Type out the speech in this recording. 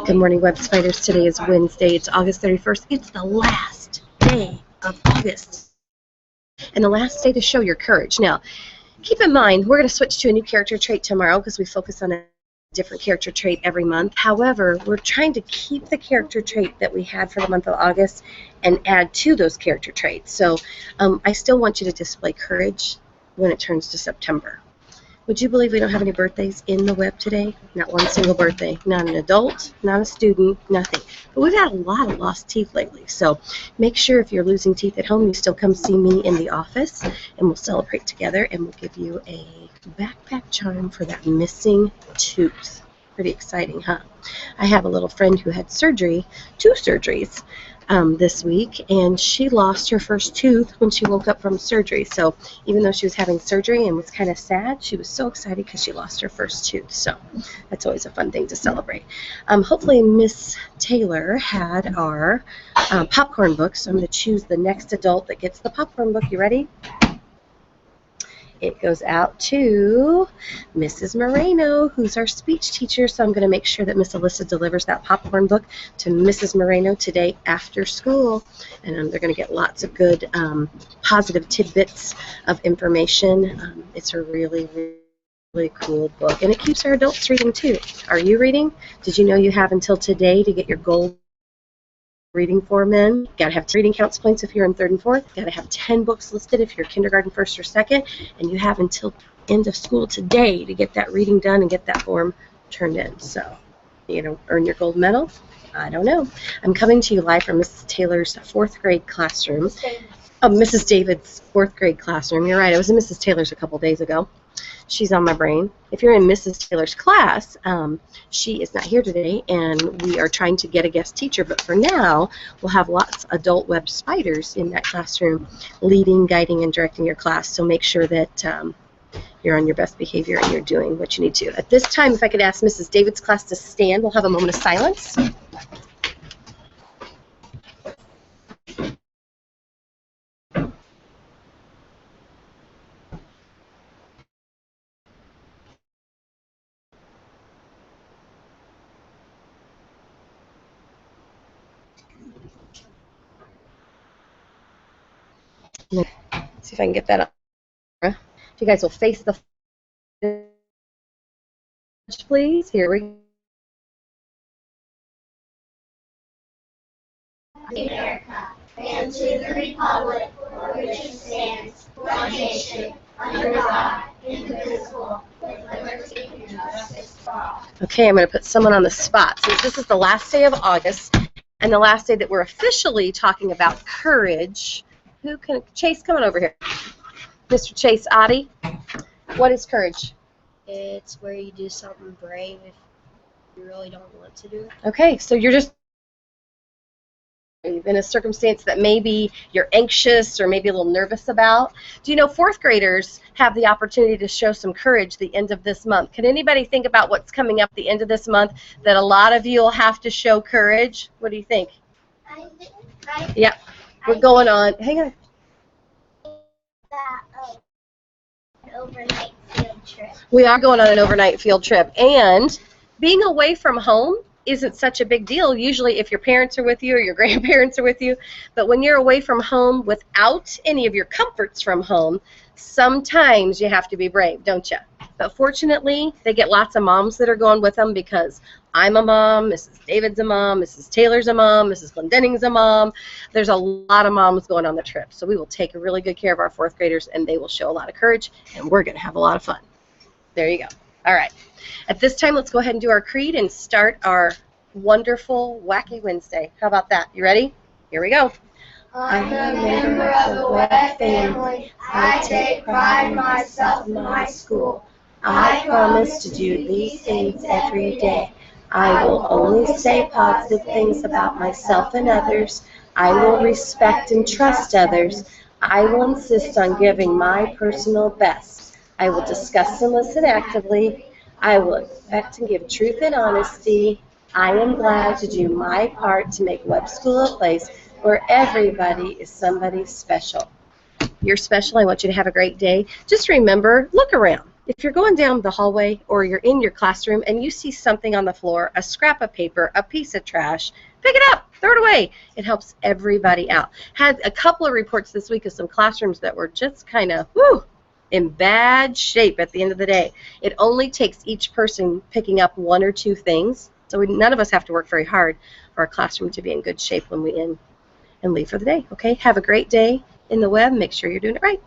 Good morning, Web Spiders. Today is Wednesday. It's August 31st. It's the last day of August and the last day to show your courage. Now, keep in mind, we're going to switch to a new character trait tomorrow because we focus on a different character trait every month. However, we're trying to keep the character trait that we had for the month of August and add to those character traits. So I still want you to display courage when it turns to September. Would you believe we don't have any birthdays in the web today? Not one single birthday. Not an adult, not a student, nothing. But we've had a lot of lost teeth lately. So make sure if you're losing teeth at home, you still come see me in the office, and we'll celebrate together, and we'll give you a backpack charm for that missing tooth. Pretty exciting, huh? I have a little friend who had surgery, 2 surgeries, this week, and she lost her first tooth when she woke up from surgery. So even though she was having surgery and was kind of sad, she was so excited because she lost her first tooth. So that's always a fun thing to celebrate. Hopefully Miss Taylor had our popcorn book, so I'm going to choose the next adult that gets the popcorn book. You ready? It goes out to Mrs. Moreno, who's our speech teacher, so I'm going to make sure that Miss Alyssa delivers that popcorn book to Mrs. Moreno today after school, and they're going to get lots of good positive tidbits of information. It's a really, really cool book, and it keeps our adults reading too. Are you reading? Did you know you have until today to get your gold reading form in? You gotta have reading counts points if you're in 3rd and 4th. You gotta have 10 books listed if you're kindergarten 1st or 2nd, and you have until end of school today to get that reading done and get that form turned in. So, earn your gold medal? I don't know. I'm coming to you live from Mrs. Taylor's 4th grade classroom. Mrs. David's 4th grade classroom. You're right. I was in Mrs. Taylor's a couple days ago. She's on my brain. If you're in Mrs. Taylor's class, she is not here today, and we are trying to get a guest teacher. But for now, we'll have lots of adult web spiders in that classroom leading, guiding, and directing your class. So make sure that you're on your best behavior and you're doing what you need to. At this time, if I could ask Mrs. David's class to stand, we'll have a moment of silence. See if I can get that up. If you guys will face the please. Here we go. America, and to the republic for which it stands, one nation, under God, indivisible, with liberty and justice for all. Okay, I'm going to put someone on the spot. Since this is the last day of August and the last day that we're officially talking about courage, Chase, come on over here. Mr. Chase Oddie, what is courage? It's where you do something brave if you really don't want to do it. Okay, so you're just in a circumstance that maybe you're anxious or maybe a little nervous about. Do you know 4th graders have the opportunity to show some courage the end of this month? Can anybody think about what's coming up the end of this month that a lot of you will have to show courage? What do you think? Yep, we're going on. Hang on. An overnight field trip. We are going on an overnight field trip, and being away from home isn't such a big deal usually if your parents are with you or your grandparents are with you, but when you're away from home without any of your comforts from home, sometimes you have to be brave, don't you? But fortunately, they get lots of moms that are going with them because I'm a mom, Mrs. David's a mom, Mrs. Taylor's a mom, Mrs. Glendenning's a mom. There's a lot of moms going on the trip, so we will take really good care of our 4th graders, and they will show a lot of courage, and we're going to have a lot of fun. There you go. All right. At this time, let's go ahead and do our creed and start our wonderful, wacky Wednesday. How about that? You ready? Here we go. I'm a member of the Webb family. I take pride in myself and my school. I promise to do these things every day. I will only say positive things about myself and others. I will respect and trust others. I will insist on giving my personal best. I will discuss and listen actively. I will expect and give truth and honesty. I am glad to do my part to make Webb School a place where everybody is somebody special. You're special. I want you to have a great day. Just remember, look around. If you're going down the hallway or you're in your classroom and you see something on the floor, a scrap of paper, a piece of trash, pick it up, throw it away. It helps everybody out. Had a couple of reports this week of some classrooms that were just kind of, in bad shape at the end of the day. It only takes each person picking up one or two things, so none of us have to work very hard for our classroom to be in good shape when we end and leave for the day. Okay, have a great day in the web. Make sure you're doing it right.